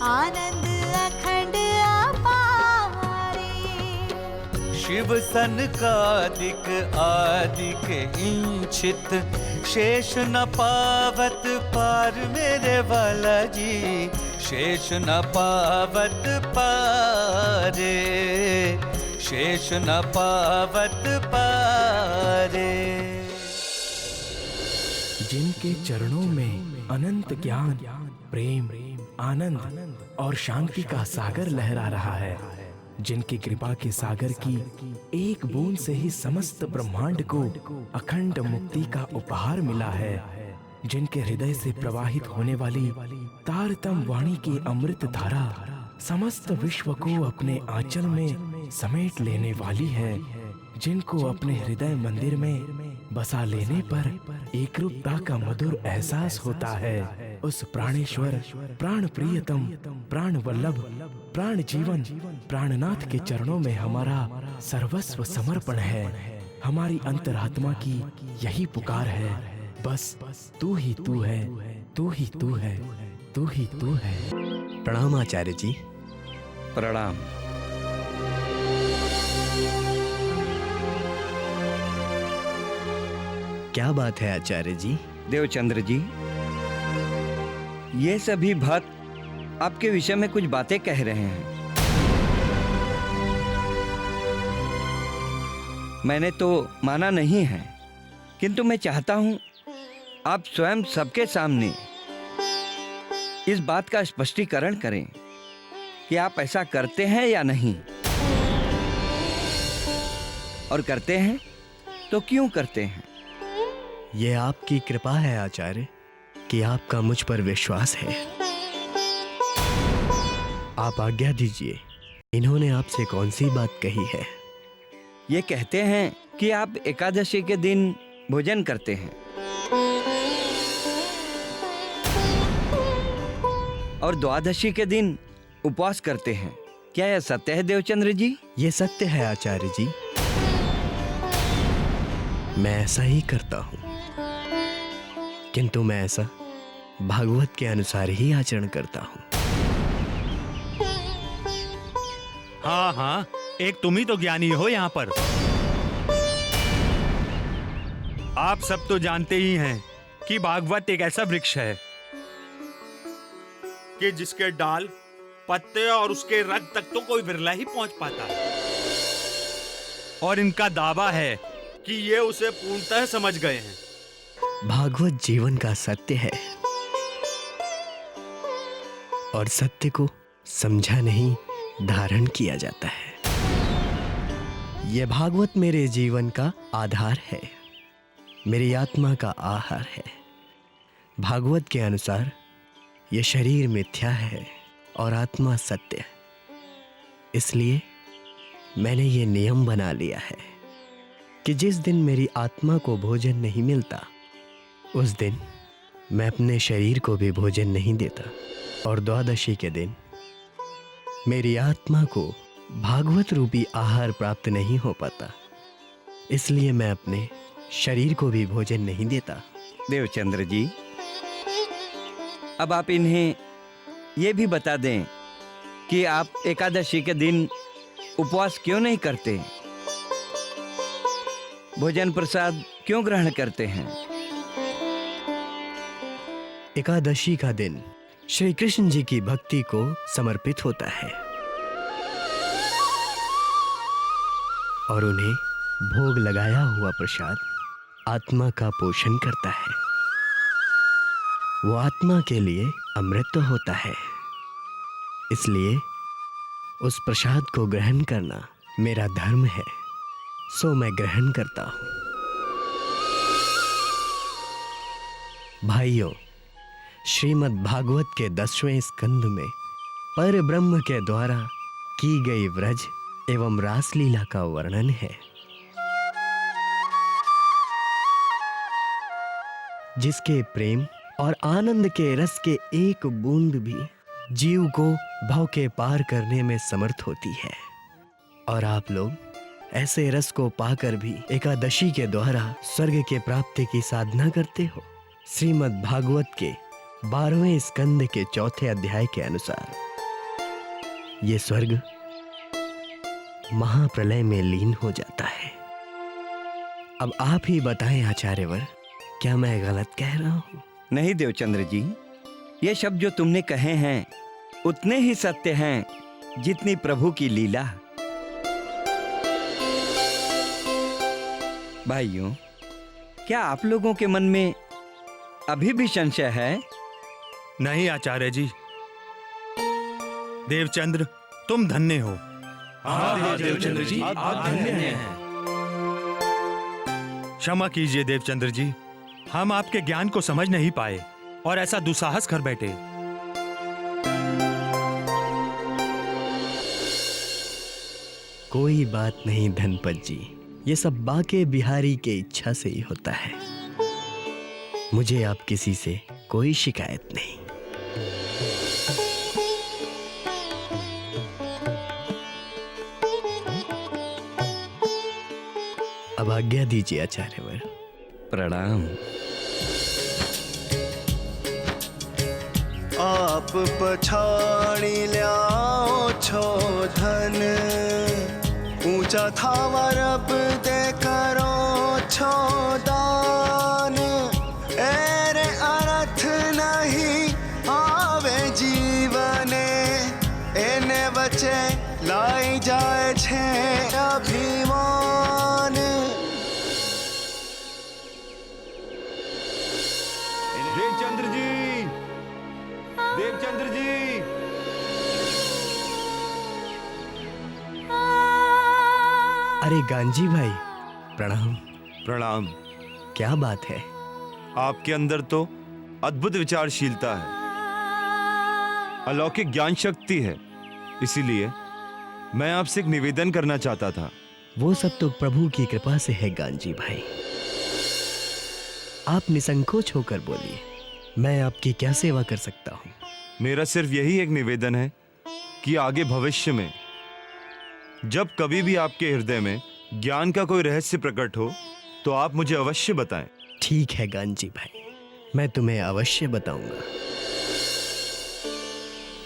आनंद अखंड अपारे। शिव सनकादिक आदिक इंचित, शेष न पावत पार मेरे वाला जी, शेष न पावत पारे, शेष न पावत पारे। जिनके चरणों में अनंत ज्ञान, प्रेम, आनंद और शांति का सागर लहरा रहा है, जिनकी कृपा के सागर की एक बूंद से ही समस्त ब्रह्मांड को अखंड मुक्ति का उपहार मिला है, जिनके हृदय से प्रवाहित होने वाली तारतम वाणी की अमृत धारा समस्त विश्व को अपने आंचल में समेट लेने वाली है, जिनको अपने हृदय मंदिर में बसा लेने पर एकरूपता का मधुर एहसास होता है, उस प्राणेश्वर, प्राण प्रियतम, प्राण वल्लभ, प्राण जीवन, प्राणनाथ के चरणों में हमारा सर्वस्व समर्पण है। हमारी अंतरात्मा की यही पुकार है, बस तू ही तू है, तू ही तू है, तू ही तू है। प्रणाम आचार्य जी। प्रणाम। क्या बात है आचार्य जी? देवचंद्र जी, ये सभी भक्त आपके विषय में कुछ बातें कह रहे हैं। मैंने तो माना नहीं है, किंतु मैं चाहता हूं आप स्वयं सबके सामने इस बात का स्पष्टीकरण करें कि आप ऐसा करते हैं या नहीं, और करते हैं तो क्यों करते हैं। ये आपकी कृपा है आचार्य कि आपका मुझ पर विश्वास है। आप आज्ञा दीजिए, इन्होंने आपसे कौन सी बात कही है? ये कहते हैं कि आप एकादशी के दिन भोजन करते हैं और द्वादशी के दिन उपवास करते हैं। क्या यह सत्य है देवचंद्र जी? ये सत्य है आचार्य जी, मैं ऐसा ही करता हूँ, किंतु मैं ऐसा भागवत के अनुसार ही आचरण करता हूँ। हाँ हाँ, एक तुम ही तो ज्ञानी हो यहाँ पर। आप सब तो जानते ही हैं कि भागवत एक ऐसा वृक्ष है कि जिसके डाल, पत्ते और उसके रग तक तो कोई बिरला ही पहुंच पाता है, और इनका दावा है कि ये उसे पूर्णतः समझ गए हैं। भागवत जीवन का सत्य है, और सत्य को समझा नहीं, धारण किया जाता है। यह भागवत मेरे जीवन का आधार है, मेरी आत्मा का आहार है। भागवत के अनुसार यह शरीर मिथ्या है और आत्मा सत्य। इसलिए मैंने ये नियम बना लिया है कि जिस दिन मेरी आत्मा को भोजन नहीं मिलता, उस दिन मैं अपने शरीर को भी भोजन नहीं देता, और द्वादशी के दिन मेरी आत्मा को भागवत रूपी आहार प्राप्त नहीं हो पाता, इसलिए मैं अपने शरीर को भी भोजन नहीं देता। देवचंद्र जी, अब आप इन्हें ये भी बता दें कि आप एकादशी के दिन उपवास क्यों नहीं करते, भोजन प्रसाद क्यों ग्रहण करते हैं। एकादशी का दिन श्री कृष्ण जी की भक्ति को समर्पित होता है और उन्हें भोग लगाया हुआ प्रसाद आत्मा का पोषण करता है। वो आत्मा के लिए अमृत होता है, इसलिए उस प्रसाद को ग्रहण करना मेरा धर्म है, सो मैं ग्रहण करता हूं। भाइयों, श्रीमद् भागवत के 10वें स्कंद में पर ब्रह्म के द्वारा की गई व्रज एवं रासलीला का वर्णन है, जिसके प्रेम और आनंद के रस के एक बूंद भी जीव को भव के पार करने में समर्थ होती है। और आप लोग ऐसे रस को पाकर भी एकादशी के द्वारा स्वर्ग के प्राप्ति की साधना करते हो। श्रीमद् भागवत के 12वें स्कंद के 4थे अध्याय के अनुसार ये स्वर्ग महाप्रलय में लीन हो जाता है। अब आप ही बताएं आचार्यवर, क्या मैं गलत कह रहा हूं? नहीं देवचंद्र जी, ये शब्द जो तुमने कहे हैं उतने ही सत्य हैं जितनी प्रभु की लीला। भाइयों, क्या आप लोगों के मन में अभी भी संशय है? नहीं आचार्य जी, देवचंद्र तुम धन्य हो। हाँ देवचंद्र जी, आप धन्य हैं। क्षमा कीजिए देवचंद्र जी, हम आपके ज्ञान को समझ नहीं पाए और ऐसा दुस्साहस कर बैठे। कोई बात नहीं धनपत जी, ये सब बाके बिहारी के इच्छा से ही होता है। मुझे आप किसी से कोई शिकायत नहीं। अब आज्ञा दीजिए आचार्यवर। प्रणाम। आप पछाड़ी ल्याओ छो धन, ऊंचा थावर अब दे करो छो दान। एरे अर्थ नहीं आवे जीवने, एने बचे लाई जाए छे अभिमान। देवचंद्र जी, देवचंद्र जी। अरे गांजी भाई, प्रणाम। प्रणाम। क्या बात है? आपके अंदर तो अद्भुत विचारशीलता है, अलौकिक ज्ञान शक्ति है। इसीलिए मैं आपसे एक निवेदन करना चाहता था। वो सब तो प्रभु की कृपा से है गांजी भाई, आप निसंकोच होकर बोलिए, मैं आपकी क्या सेवा कर सकता हूँ? मेरा सिर्फ यही एक निवेदन है कि आगे भविष्य में जब कभी भी आपके हृदय में ज्ञान का कोई रहस्य प्रकट हो तो आप मुझे अवश्य बताएं। ठीक है गांजी भाई, मैं तुम्हें अवश्य बताऊंगा।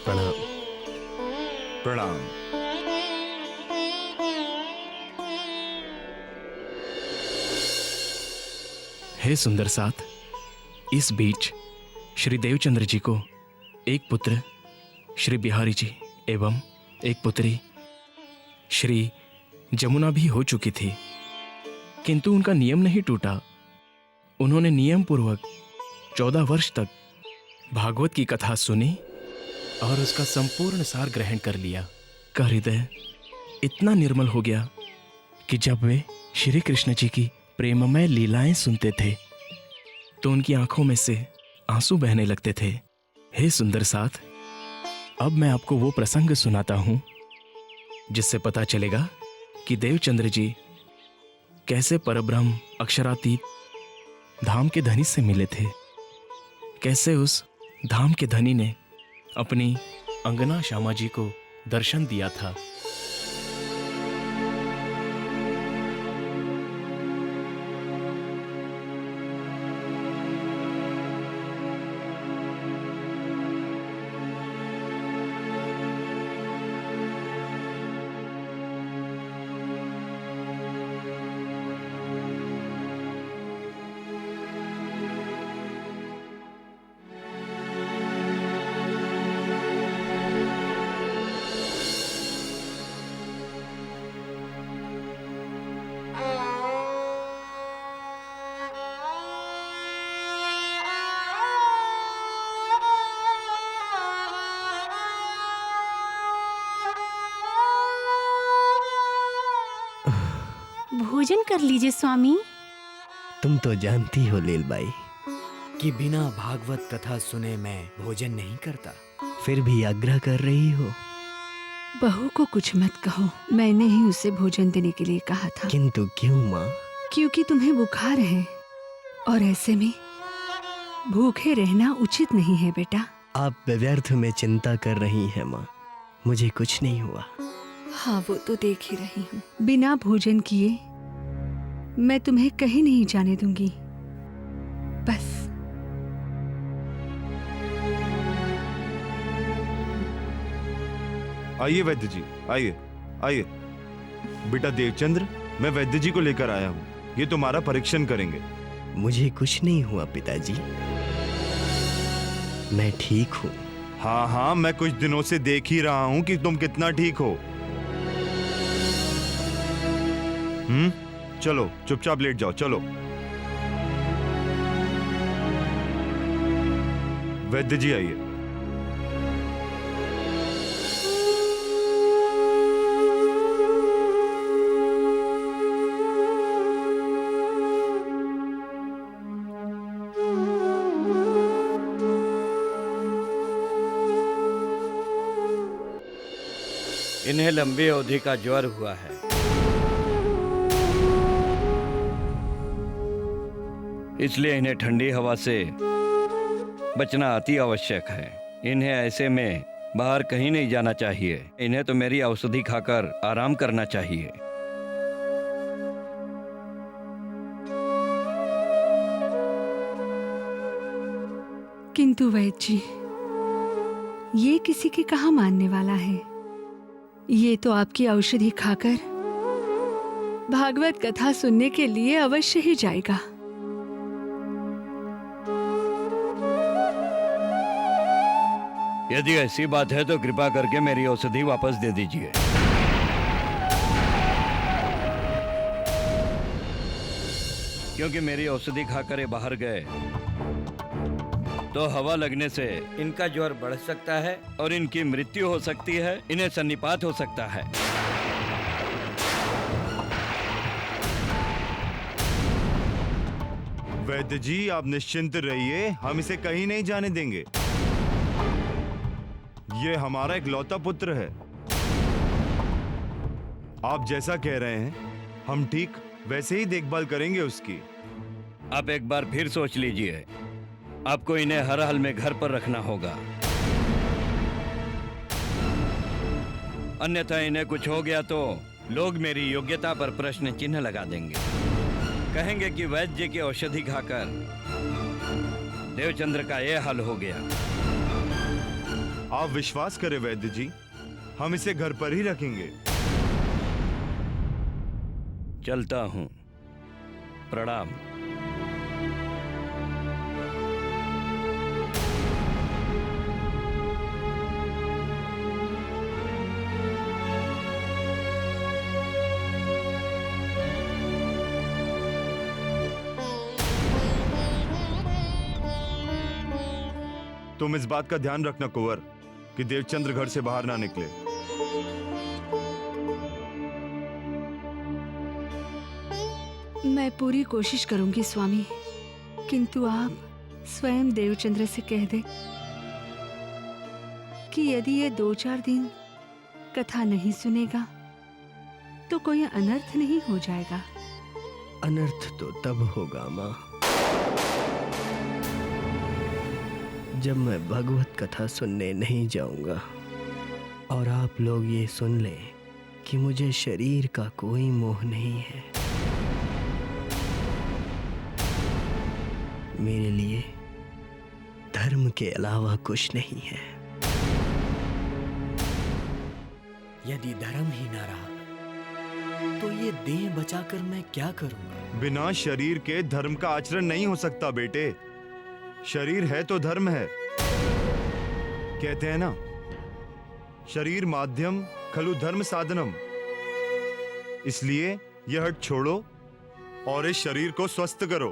प्रणाम। प्रणाम। हे सुंदर साथ, इस बीच श्री देवचंद्र जी को एक पुत्र श्री बिहारी जी एवं एक पुत्री श्री जमुना भी हो चुकी थी, किंतु उनका नियम नहीं टूटा। उन्होंने नियम पूर्वक 14 वर्ष तक भागवत की कथा सुनी और उसका संपूर्ण सार ग्रहण कर लिया। का हृदय इतना निर्मल हो गया कि जब वे श्री कृष्ण जी की प्रेममय लीलाएं सुनते थे तो उनकी आंखों में से आंसू बहने लगते थे। हे सुंदर साथ, अब मैं आपको वो प्रसंग सुनाता हूं जिससे पता चलेगा कि देवचंद्र जी कैसे परब्रह्म अक्षरातीत धाम के धनी से मिले थे, कैसे उस धाम के धनी ने अपनी अंगना श्यामा जी को दर्शन दिया था। भोजन कर लीजिए स्वामी। तुम तो जानती हो लीलबाई कि बिना भागवत कथा सुने मैं भोजन नहीं करता। फिर भी आग्रह कर रही हो। बहू को कुछ मत कहो, मैंने ही उसे भोजन देने के लिए कहा था। किंतु क्यों माँ? क्योंकि तुम्हें बुखार है और ऐसे में भूखे रहना उचित नहीं है बेटा। आप व्यर्थ में चिंता कर रही हैं माँ, मुझे कुछ नहीं हुआ। हाँ वो तो देख ही रही हूँ। बिना भोजन किए मैं तुम्हें कहीं नहीं जाने दूंगी। बस आइए वैद्य जी, आइए आइए। बेटा देवचंद्र, मैं वैद्य जी को लेकर आया हूँ, ये तुम्हारा परीक्षण करेंगे। मुझे कुछ नहीं हुआ पिताजी, मैं ठीक हूँ। हाँ हाँ, मैं कुछ दिनों से देख ही रहा हूँ कि तुम कितना ठीक हो। चलो चुपचाप लेट जाओ, चलो। वैद्य जी आइए। इन्हें लंबी अवधि का ज्वर हुआ है। इसलिए इन्हें ठंडी हवा से बचना अति आवश्यक है। इन्हें ऐसे में बाहर कहीं नहीं जाना चाहिए। इन्हें तो मेरी औषधि खाकर आराम करना चाहिए। किंतु वैद्य जी, ये किसी के कहाँ मानने वाला है। ये तो आपकी औषधि खाकर भागवत कथा सुनने के लिए अवश्य ही जाएगा। यदि ऐसी बात है तो कृपा करके मेरी औषधि वापस दे दीजिए। क्योंकि मेरी औषधि खाकर ये बाहर गए तो हवा लगने से इनका ज्वर बढ़ सकता है और इनकी मृत्यु हो सकती है। इन्हें सन्निपात हो सकता है। वैद्य जी, आप निश्चिंत रहिए, हम इसे कहीं नहीं जाने देंगे। ये हमारा इकलौता पुत्र है। आप जैसा कह रहे हैं, हम ठीक वैसे ही देखभाल करेंगे उसकी। आप एक बार फिर सोच लीजिए। आपको इन्हें हर हाल में घर पर रखना होगा, अन्यथा इन्हें कुछ हो गया तो लोग मेरी योग्यता पर प्रश्न चिन्ह लगा देंगे। कहेंगे कि वैद्य जी की औषधि खाकर देवचंद्र का यह हाल हो गया। आप विश्वास करें वैद्य जी, हम इसे घर पर ही रखेंगे। चलता हूं। प्रणाम। तुम इस बात का ध्यान रखना कुंवर कि देवचंद्र घर से बाहर ना निकले। मैं पूरी कोशिश करूंगी स्वामी, किंतु आप स्वयं देवचंद्र से कह दे कि यदि ये 2-4 दिन कथा नहीं सुनेगा तो कोई अनर्थ नहीं हो जाएगा। अनर्थ तो तब होगा माँ, जब मैं भगवत कथा सुनने नहीं जाऊंगा और आप लोग ये सुन लें कि मुझे शरीर का कोई मोह नहीं है। मेरे लिए धर्म के अलावा कुछ नहीं है। यदि धर्म ही ना रहा तो ये देह बचाकर मैं क्या करूंगा? बिना शरीर के धर्म का आचरण नहीं हो सकता बेटे। शरीर है तो धर्म है। कहते हैं ना, शरीर माध्यम खलु धर्म साधनम। इसलिए यह हट छोड़ो और इस शरीर को स्वस्थ करो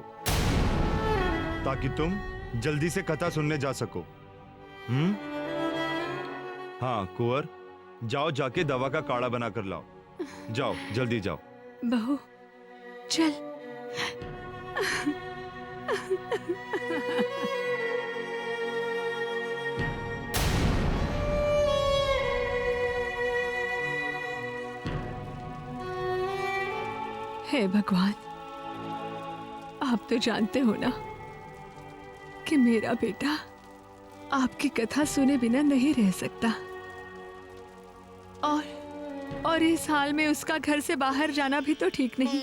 ताकि तुम जल्दी से कथा सुनने जा सको। हाँ कुंवर, जाओ जाके दवा का काढ़ा बना कर लाओ। जाओ जल्दी जाओ। बहू चल। हे भगवान, आप तो जानते हो ना कि मेरा बेटा आपकी कथा सुने बिना नहीं रह सकता, और इस हाल में उसका घर से बाहर जाना भी तो ठीक नहीं।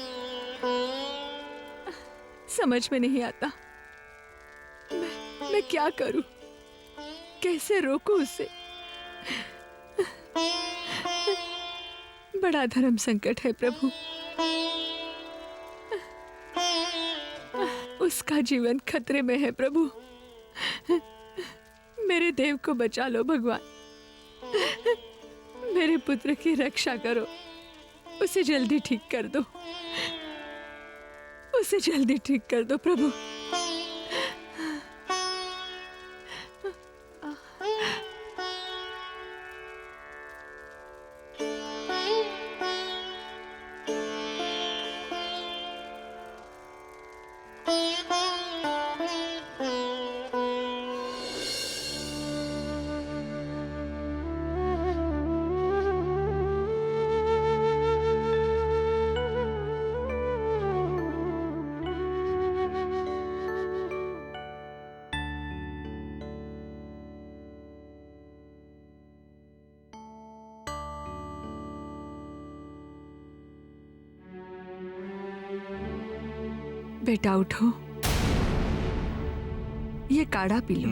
समझ में नहीं आता मैं क्या करूं, कैसे रोकूं उसे। बड़ा धर्म संकट है प्रभु। उसका जीवन खतरे में है प्रभु। मेरे देव को बचा लो भगवान। मेरे पुत्र की रक्षा करो। उसे जल्दी ठीक कर दो। उसे जल्दी ठीक कर दो प्रभु। बेटा उठो, ये काढ़ा पी लो।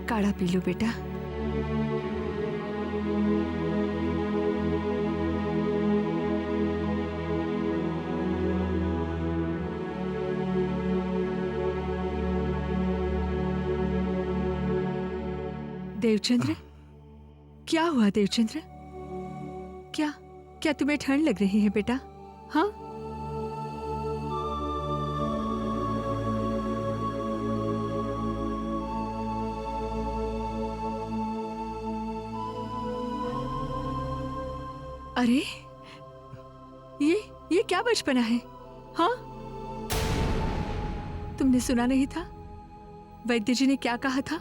काढ़ा पी लो बेटा। देवचंद्र, क्या हुआ देवचंद्र? क्या क्या तुम्हें ठंड लग रही है बेटा? हाँ, अरे ये क्या बचपना है? हाँ, तुमने सुना नहीं था वैद्य जी ने क्या कहा था?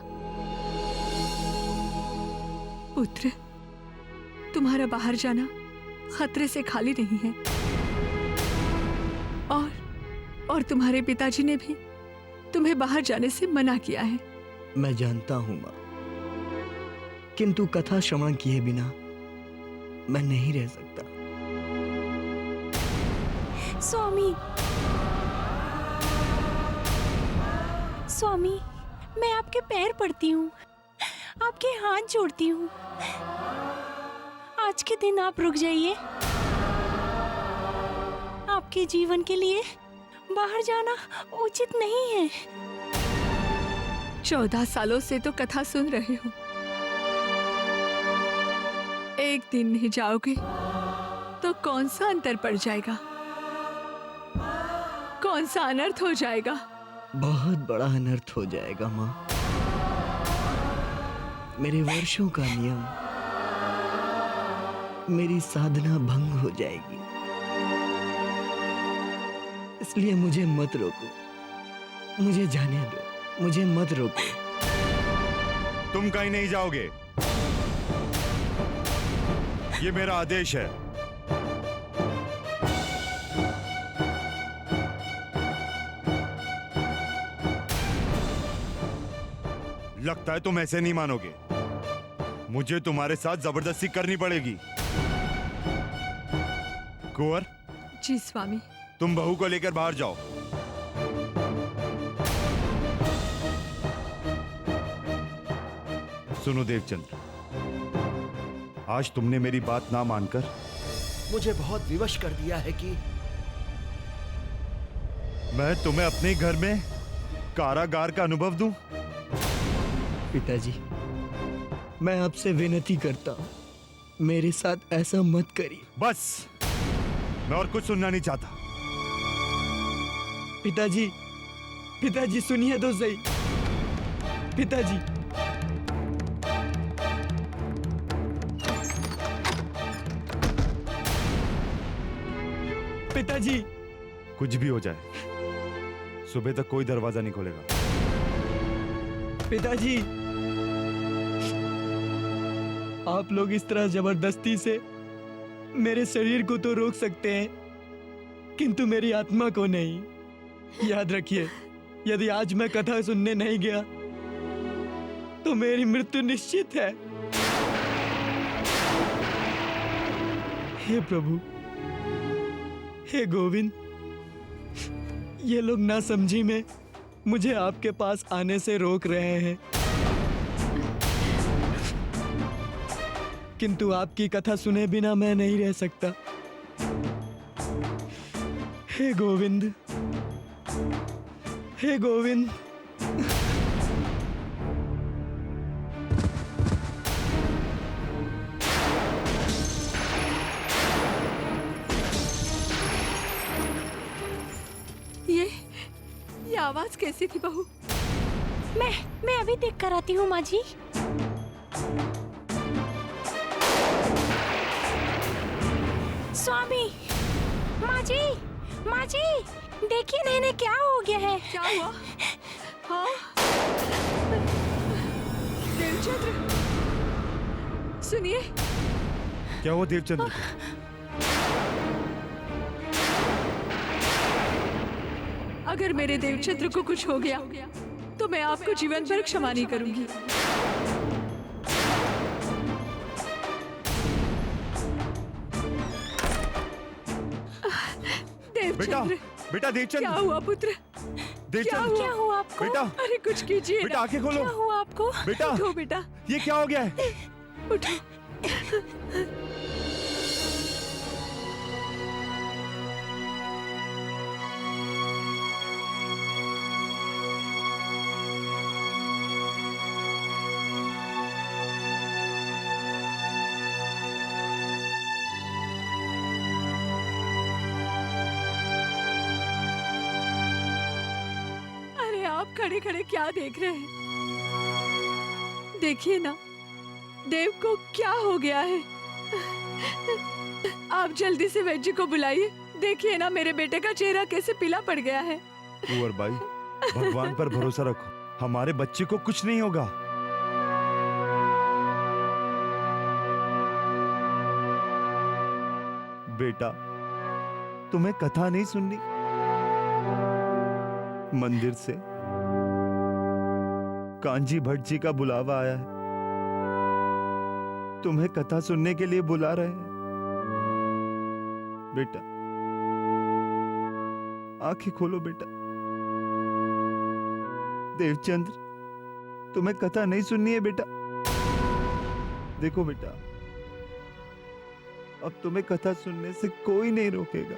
पुत्र, तुम्हारा बाहर जाना खतरे से खाली नहीं है। और तुम्हारे पिताजी ने भी तुम्हें बाहर जाने से मना किया है। मैं जानता हूं माँ, किंतु कथा श्रवण किए बिना मैं नहीं रह सकता। स्वामी, स्वामी, मैं आपके पैर पड़ती हूँ, आपके हाथ जोड़ती हूँ। आज के दिन आप रुक जाइए। आपके जीवन के लिए बाहर जाना उचित नहीं है। 14 सालों से तो कथा सुन रहे हो। एक दिन नहीं जाओगे तो कौन सा अंतर पड़ जाएगा? कौन सा अनर्थ हो जाएगा? बहुत बड़ा अनर्थ हो जाएगा माँ। मेरे वर्षों का नियम, मेरी साधना भंग हो जाएगी। इसलिए मुझे मत रोको, मुझे जाने दो, मुझे मत रोको। तुम कहीं नहीं जाओगे, ये मेरा आदेश है। लगता है तुम ऐसे नहीं मानोगे। मुझे तुम्हारे साथ जबरदस्ती करनी पड़ेगी। कुंवर जी स्वामी। तुम बहू को लेकर बाहर जाओ। सुनो देवचंद्र, आज तुमने मेरी बात ना मानकर मुझे बहुत विवश कर दिया है कि मैं तुम्हें अपने घर में कारागार का अनुभव दूं। पिताजी, मैं आपसे विनती करता हूं, मेरे साथ ऐसा मत करिए। बस, मैं और कुछ सुनना नहीं चाहता। पिताजी, पिताजी सुनिए तो सही। पिताजी, पिताजी। कुछ भी हो जाए, सुबह तक कोई दरवाजा नहीं खोलेगा। पिताजी, आप लोग इस तरह जबरदस्ती से मेरे शरीर को तो रोक सकते हैं, किंतु मेरी आत्मा को नहीं। याद रखिए, यदि आज मैं कथा सुनने नहीं गया तो मेरी मृत्यु निश्चित है। हे प्रभु, हे गोविंद, ये लोग ना समझी में मुझे आपके पास आने से रोक रहे हैं, किंतु आपकी कथा सुने बिना मैं नहीं रह सकता। हे गोविंद, हे गोविंद। ये आवाज कैसी थी बहू? मैं अभी देख कर आती हूँ माँ जी। स्वामी, माँ जी, माँ जी, देखिए नैने क्या हो गया है। क्या हुआ? हाँ? देवचंद्र, सुनिए। क्या हुआ देवचंद्र? अगर मेरे देवचंद्र को कुछ हो गया तो मैं आपको जीवन भर क्षमा नहीं करूंगी। देवचंद्र, बेटा देवचंद्र, क्या हुआ पुत्र? देवचंद्र, क्या हुआ आपको? बेटा, अरे कुछ कीजिए बेटा ना। आंखें खोलो। क्या हुआ आपको? बेटा, उठो बेटा, ये क्या हो गया है? उठो। खड़े खड़े क्या देख रहे हैं? देखिए ना, देव को क्या हो गया है। आप जल्दी से वैद्य को बुलाइए। देखिए ना, मेरे बेटे का चेहरा कैसे पीला पड़ गया है। कुंवर बाई, भगवान पर भरोसा रखो, हमारे बच्चे को कुछ नहीं होगा। बेटा, तुम्हें कथा नहीं सुननी? मंदिर से कांजी भट्ट जी का बुलावा आया है, तुम्हें कथा सुनने के लिए बुला रहे हैं। बेटा, आंखें खोलो बेटा। देवचंद्र, तुम्हें कथा नहीं सुननी है बेटा? देखो बेटा, अब तुम्हें कथा सुनने से कोई नहीं रोकेगा,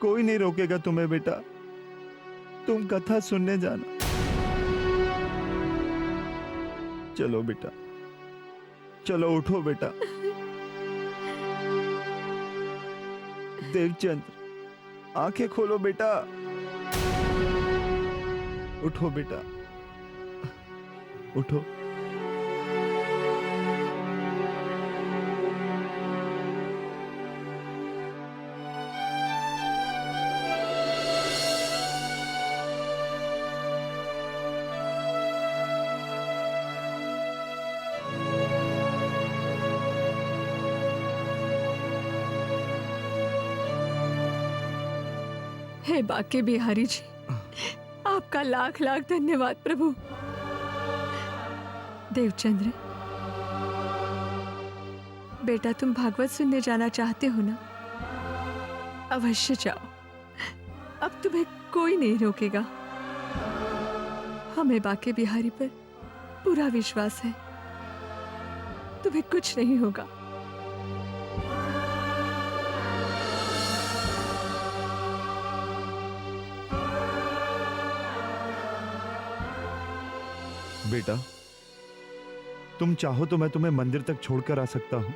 कोई नहीं रोकेगा तुम्हें बेटा। तुम कथा सुनने जाना। चलो बेटा, चलो उठो बेटा। देवचंद्र, आंखें खोलो बेटा। उठो बेटा, उठो। हे बाके बिहारी जी, आपका लाख लाख धन्यवाद प्रभु। देवचंद्र बेटा, तुम भागवत सुनने जाना चाहते हो ना? अवश्य जाओ, अब तुम्हें कोई नहीं रोकेगा। हमें बाके बिहारी पर पूरा विश्वास है, तुम्हें कुछ नहीं होगा। बेटा, तुम चाहो तो मैं तुम्हें मंदिर तक छोड़कर आ सकता हूं।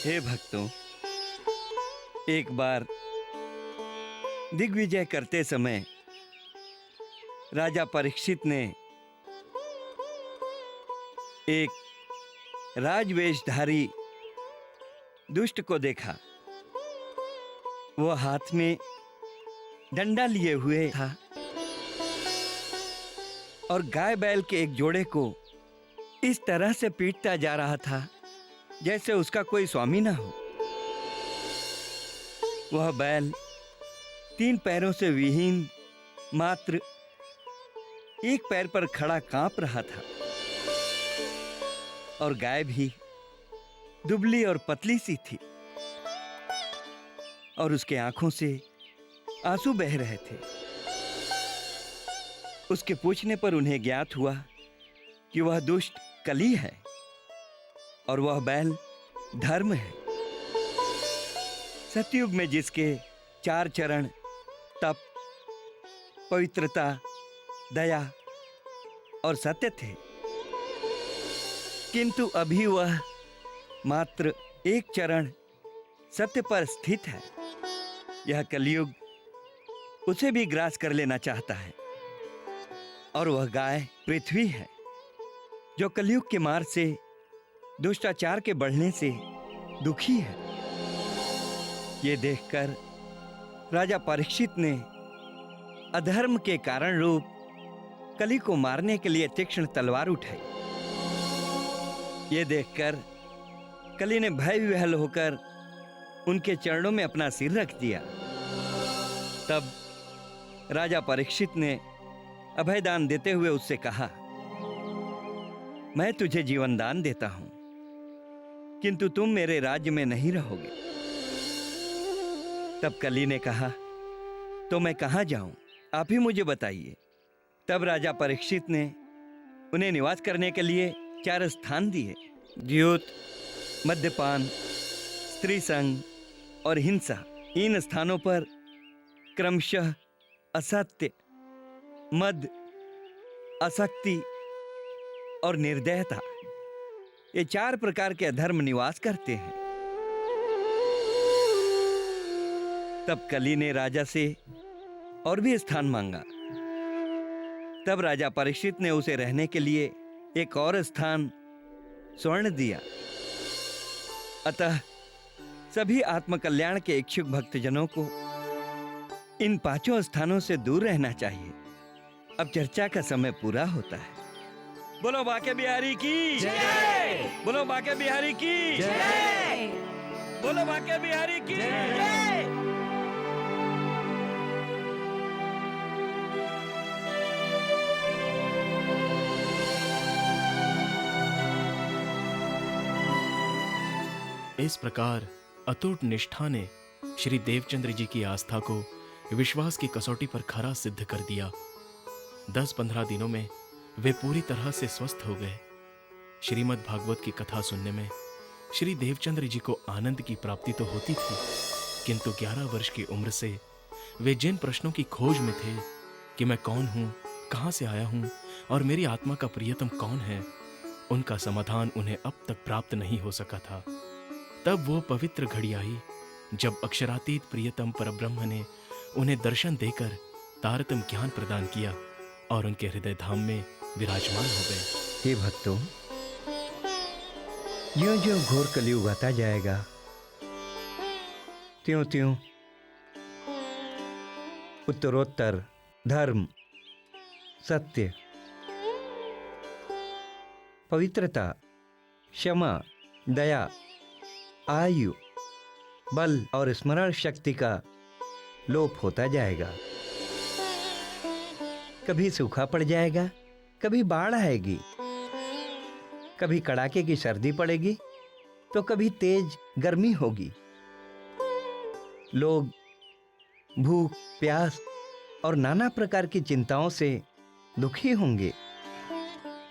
हे भक्तों, एक बार दिग्विजय करते समय राजा परीक्षित ने एक राजवेशधारी दुष्ट को देखा। वो हाथ में डंडा लिए हुए था और गाय बैल के एक जोड़े को इस तरह से पीटता जा रहा था जैसे उसका कोई स्वामी ना हो। वह बैल 3 पैरों से विहीन मात्र एक पैर पर खड़ा कांप रहा था, और गाय भी दुबली और पतली सी थी, और उसके आंखों से आंसू बह रहे थे। उसके पूछने पर उन्हें ज्ञात हुआ कि वह दुष्ट कली है और वह बैल धर्म है। सतयुग में जिसके 4 चरण तप, पवित्रता, दया और सत्य थे, किंतु अभी वह मात्र 1 चरण सत्य पर स्थित है। यह कलयुग उसे भी ग्रास कर लेना चाहता है, और वह गाय पृथ्वी है जो कलयुग के मार से, दुष्टाचार के बढ़ने से दुखी है। ये देखकर राजा परीक्षित ने अधर्म के कारण रूप कली को मारने के लिए तीक्ष्ण तलवार उठाई। ये देखकर कली ने भय विह्वल होकर उनके चरणों में अपना सिर रख दिया। तब राजा परीक्षित ने अभयदान देते हुए उससे कहा, मैं तुझे जीवन दान देता हूं, किंतु तुम मेरे राज्य में नहीं रहोगे। तब कली ने कहा, तो मैं कहां जाऊं, आप ही मुझे बताइए। तब राजा परीक्षित ने उन्हें निवास करने के लिए 4 स्थान दिए। द्यूत, मद्यपान, स्त्री संग और हिंसा। इन स्थानों पर क्रमशः असत्य, मद, आसक्ति और निर्दयता, ये 4 प्रकार के अधर्म निवास करते हैं। तब कली ने राजा से और भी स्थान मांगा। तब राजा परीक्षित ने उसे रहने के लिए एक और स्थान स्वर्ण दिया। अतः सभी आत्मकल्याण के इच्छुक भक्तजनों को इन 5 स्थानों से दूर रहना चाहिए। अब चर्चा का समय पूरा होता है। बोलो बाके बिहारी की जय! बोलो बाके बिहारी की जय! बोलो बाके बिहारी की जय! इस प्रकार अतुट निष्ठा ने श्री देवचंद्र जी की आस्था को विश्वास की कसौटी पर खरा सिद्ध कर दिया। 10-15 दिनों में वे पूरी तरह से स्वस्थ हो गए। श्रीमद् भागवत की कथा सुनने में श्री देवचंद्र जी को आनंद की प्राप्ति तो होती थी, किंतु 11 वर्ष की उम्र से वे जिन प्रश्नों की खोज में थे कि मैं कौन हूं, कहां से आया हूं और मेरी आत्मा का प्रियतम कौन है, उनका समाधान उन्हें अब तक प्राप्त नहीं हो सका था। तब वो पवित्र घड़ी आई जब अक्षरातीत प्रियतम परब्रह्म ने उन्हें दर्शन देकर तारतम ज्ञान प्रदान किया और उनके हृदय धाम में विराजमान हो गए। हे भक्तों, ज्यों ज्यों घोर कलयुग आता जाएगा, त्यों त्यों उत्तरोत्तर धर्म, सत्य, पवित्रता, क्षमा, दया, आयु, बल और स्मरण शक्ति का लोप होता जाएगा। कभी सूखा पड़ जाएगा, कभी बाढ़ आएगी, कभी कड़ाके की सर्दी पड़ेगी तो कभी तेज गर्मी होगी। लोग भूख, प्यास और नाना प्रकार की चिंताओं से दुखी होंगे।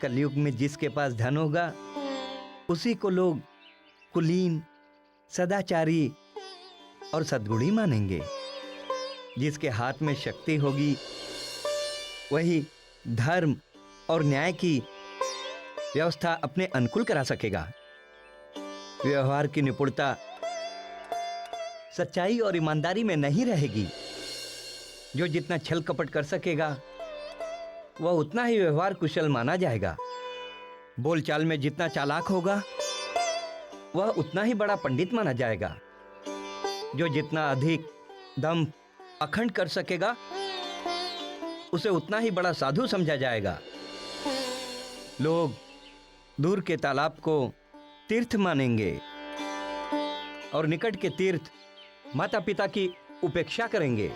कलयुग में जिसके पास धन होगा उसी को लोग कुलीन, सदाचारी और सद्गुणी मानेंगे। जिसके हाथ में शक्ति होगी वही धर्म और न्याय की व्यवस्था अपने अनुकूल करा सकेगा। व्यवहार की निपुणता सच्चाई और ईमानदारी में नहीं रहेगी। जो जितना छल कपट कर सकेगा वह उतना ही व्यवहार कुशल माना जाएगा। बोलचाल में जितना चालाक होगा वह उतना ही बड़ा पंडित माना जाएगा। जो जितना अधिक दम्भ अखंड कर सकेगा उसे उतना ही बड़ा साधु समझा जाएगा। लोग दूर के तालाब को तीर्थ मानेंगे और निकट के तीर्थ माता पिता की उपेक्षा करेंगे।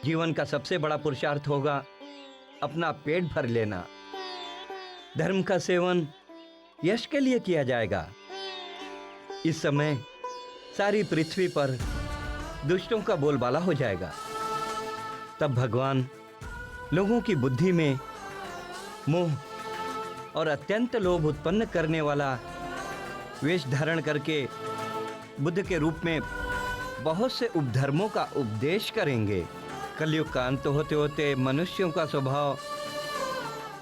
जीवन का सबसे बड़ा पुरुषार्थ होगा अपना पेट भर लेना। धर्म का सेवन यश के लिए किया जाएगा। इस समय सारी पृथ्वी पर दुष्टों का बोलबाला हो जाएगा। तब भगवान लोगों की बुद्धि में मोह और अत्यंत लोभ उत्पन्न करने वाला वेश धारण करके बुद्ध के रूप में बहुत से उपधर्मों का उपदेश करेंगे। कलयुग का अंत होते होते मनुष्यों का स्वभाव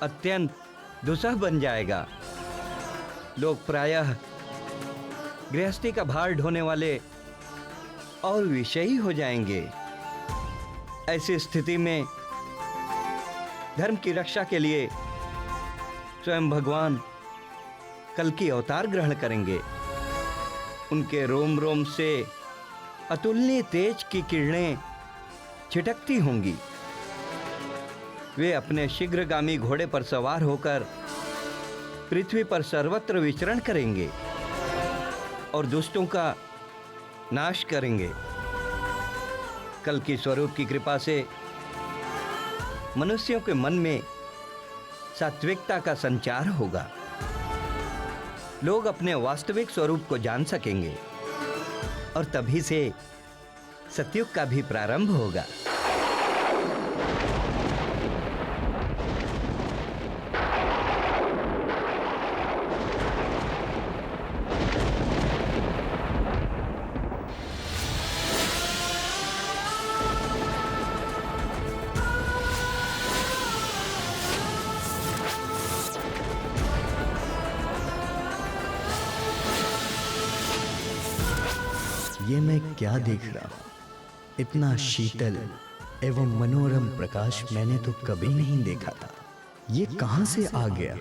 अत्यंत दुस्सह बन जाएगा। लोग प्रायः गृहस्थी का भार ढोने वाले और विषयी हो जाएंगे। ऐसी स्थिति में धर्म की रक्षा के लिए स्वयं भगवान कल की अवतार ग्रहण करेंगे। उनके रोम रोम से अतुलनीय तेज की किरणें छिटकती होंगी। वे अपने शीघ्रगामी घोड़े पर सवार होकर पृथ्वी पर सर्वत्र विचरण करेंगे और दुष्टों का नाश करेंगे। कल की स्वरूप की कृपा से मनुष्यों के मन में सात्विकता का संचार होगा। लोग अपने वास्तविक स्वरूप को जान सकेंगे और तभी से सतयुग का भी प्रारंभ होगा। ये मैं क्या देख रहा हूँ? इतना शीतल एवं मनोरम प्रकाश मैंने तो कभी नहीं देखा था। ये कहां से आ गया?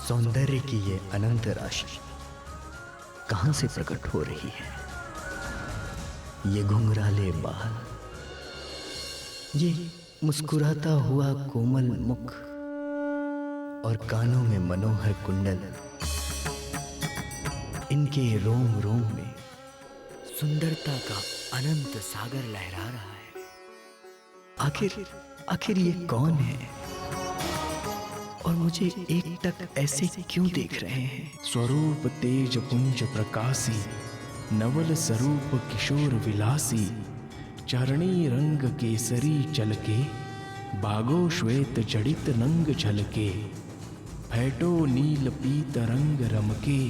सौंदर्य की ये अनंत राशि कहां से प्रकट हो रही है? ये घुंघराले बाल, ये मुस्कुराता हुआ कोमल मुख और कानों में मनोहर कुंडल, इनके रोम रोम में सुंदरता का अनंत सागर लहरा रहा है। आखिर ये कौन है और मुझे एकटक ऐसे क्यों देख रहे हैं? स्वरूप तेज पुंज प्रकाशी, नवल स्वरूप किशोर विलासी, चरणी रंग केसरी चलके, बागो श्वेत जड़ित नंग झलके, फैटो नील पीत रंग रमके,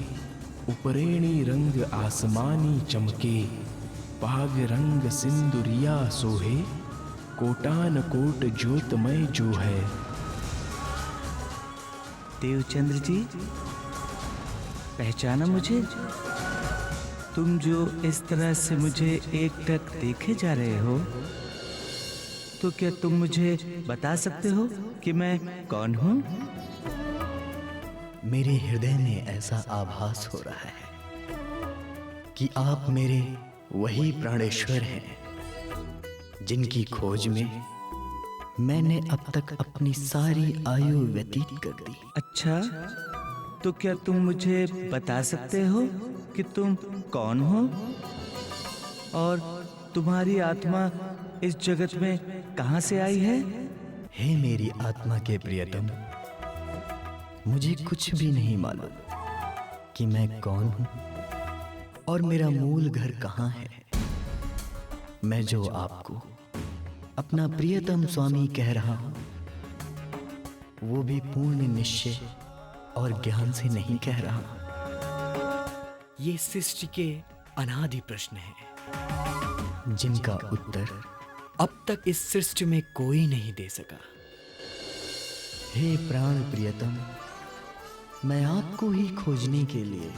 उपरेणी रंग आसमानी चमके, पाग रंग सिंदुरिया सोहे, कोटान कोट ज्योतमय जो है। देवचंद्र जी, पहचाना मुझे? तुम जो इस तरह से मुझे एकटक देखे जा रहे हो, तो क्या तुम मुझे बता सकते हो कि मैं कौन हूं? मेरे हृदय में ऐसा आभास हो रहा है कि आप मेरे वही प्राणेश्वर हैं जिनकी खोज में मैंने अब तक अपनी सारी आयु व्यतीत कर दी। अच्छा, तो क्या तुम मुझे बता सकते हो कि तुम कौन हो और तुम्हारी आत्मा इस जगत में कहां से आई है? हे मेरी आत्मा के प्रियतम, मुझे कुछ भी नहीं मालूम कि मैं कौन हूं और मेरा मूल घर कहां है। मैं जो आपको अपना प्रियतम स्वामी कह रहा हूं, वो भी पूर्ण निश्चय और ज्ञान से नहीं कह रहा। ये सृष्टि के अनादि प्रश्न हैं जिनका उत्तर अब तक इस सृष्टि में कोई नहीं दे सका। हे प्राण प्रियतम, मैं आपको ही खोजने के लिए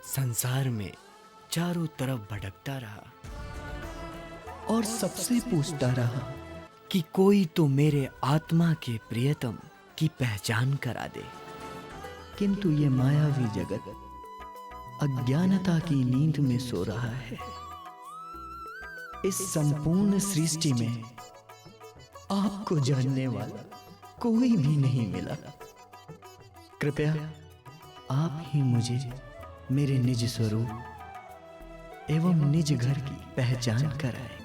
संसार में चारों तरफ भटकता रहा और सबसे पूछता रहा कि कोई तो मेरे आत्मा के प्रियतम की पहचान करा दे। किंतु ये मायावी जगत अज्ञानता की नींद में सो रहा है। इस संपूर्ण सृष्टि में आपको जानने वाला कोई भी नहीं मिला। कृपया आप ही मुझे मेरे निज स्वरूप एवं निज घर की पहचान कराएं।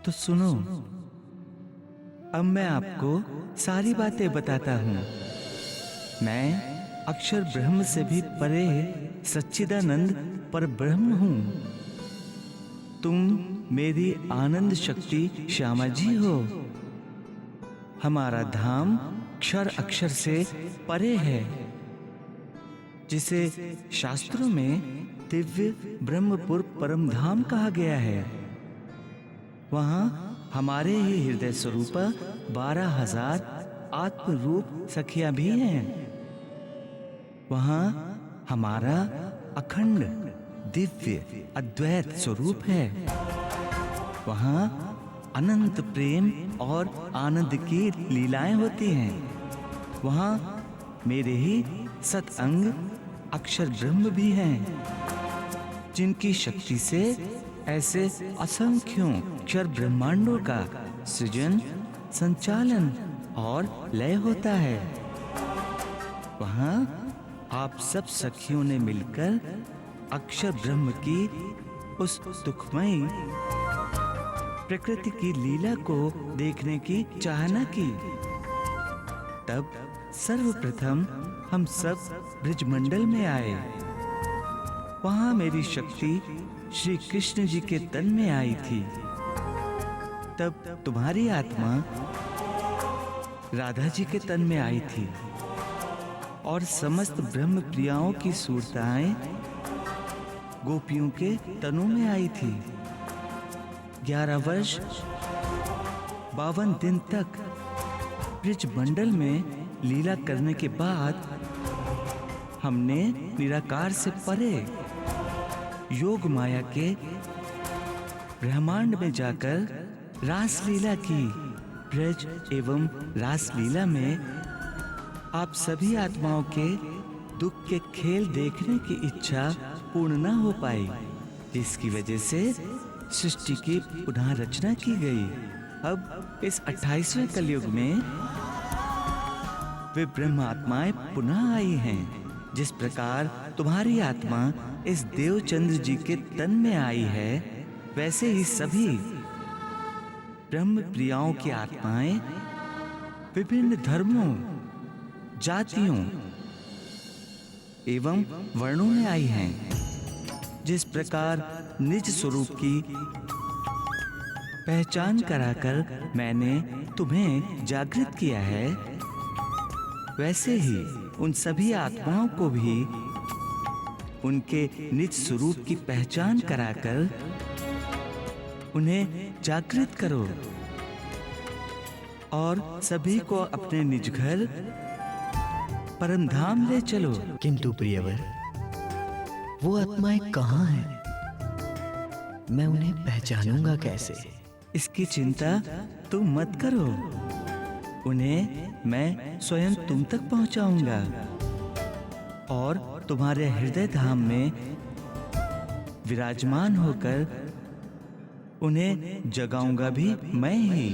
तो सुनो, अब मैं आपको सारी बातें बताता हूँ। मैं अक्षर ब्रह्म से भी परे सच्चिदानंद पर ब्रह्म हूँ। तुम मेरी आनंद शक्ति श्यामा जी हो। हमारा धाम क्षर अक्षर से परे है, जिसे शास्त्रों में दिव्य ब्रह्मपुर परम धाम कहा गया है। वहाँ हमारे ही हृदय स्वरूप 12,000 आत्म रूप सखियां भी हैं। वहाँ हमारा अखंड दिव्य अद्वैत स्वरूप है। वहाँ अनंत प्रेम और आनंद की लीलाएं होती हैं। वहाँ मेरे ही सतअंग अक्षर ब्रह्म भी हैं, जिनकी शक्ति से ऐसे असंख्यों अक्षर ब्रह्मांडों का सृजन, संचालन और लय होता है। वहाँ आप सब सखियों ने मिलकर अक्षर ब्रह्म की उस दुखमयी प्रकृति की लीला को देखने की चाहना की। तब सर्वप्रथम हम सब ब्रजमंडल में आए। वहाँ मेरी शक्ति श्री कृष्ण जी के तन में आई थी। तब तुम्हारी आत्मा राधा जी के तन में आई थी और समस्त ब्रह्म प्रियाओं की सूरताएं गोपियों के तनों में आई थी। 11 वर्ष 52 दिन तक ब्रज मंडल में लीला करने के बाद हमने निराकार से परे योग माया के ब्रह्मांड में जाकर रास लीला की। ब्रज एवं रास लीला में आप सभी आत्माओं के दुख के खेल देखने की इच्छा पूर्ण न हो पाई, जिसकी वजह से सृष्टि की पुनः रचना की गई। अब इस 28वें कलयुग में वे ब्रह्म आत्माएं पुनः आई हैं। जिस प्रकार तुम्हारी आत्मा इस देवचंद्र जी के तन में आई है, वैसे ही सभी ब्रह्म प्रियाओं की आत्माएं विभिन्न धर्मों, जातियों एवं वर्णों में आई हैं। जिस प्रकार निज स्वरूप की पहचान कराकर मैंने तुम्हें जागृत किया है, वैसे ही उन सभी आत्माओं को भी उनके निज स्वरूप की पहचान कराकर उन्हें जागृत करो और सभी को अपने निज घर परम धाम ले चलो। किंतु प्रियवर, वो आत्माएं कहाँ हैं? मैं उन्हें पहचानूंगा कैसे? इसकी चिंता तुम मत करो, उन्हें मैं स्वयं तुम तक पहुंचाऊंगा और तुम्हारे हृदय धाम में विराजमान होकर उन्हें जगाऊंगा भी मैं ही।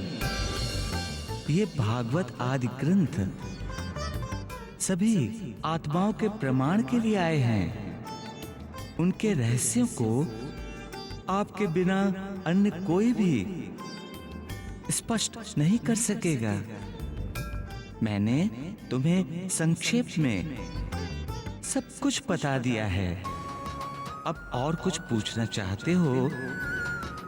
ये भागवत आदि ग्रंथ सभी आत्माओं के प्रमाण के लिए आए हैं। उनके रहस्यों को आपके बिना अन्य कोई भी स्पष्ट नहीं कर सकेगा। मैंने तुम्हें संक्षेप में सब कुछ बता दिया है। अब और कुछ पूछना चाहते हो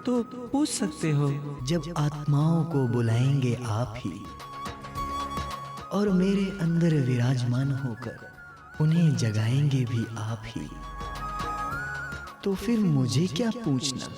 तो पूछ सकते हो। जब आत्माओं को बुलाएंगे आप ही और मेरे अंदर विराजमान होकर उन्हें जगाएंगे भी आप ही, तो फिर मुझे क्या पूछना?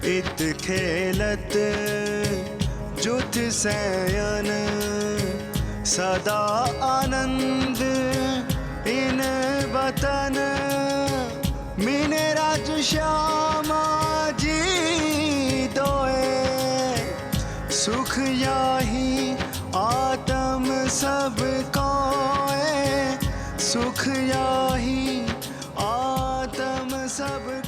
इत खेलत जुत सयन सदा आनंद इन वतन मीने राज श्यामा जी दोए सुख याही आत्म सब कोए सुख याही आत्म सब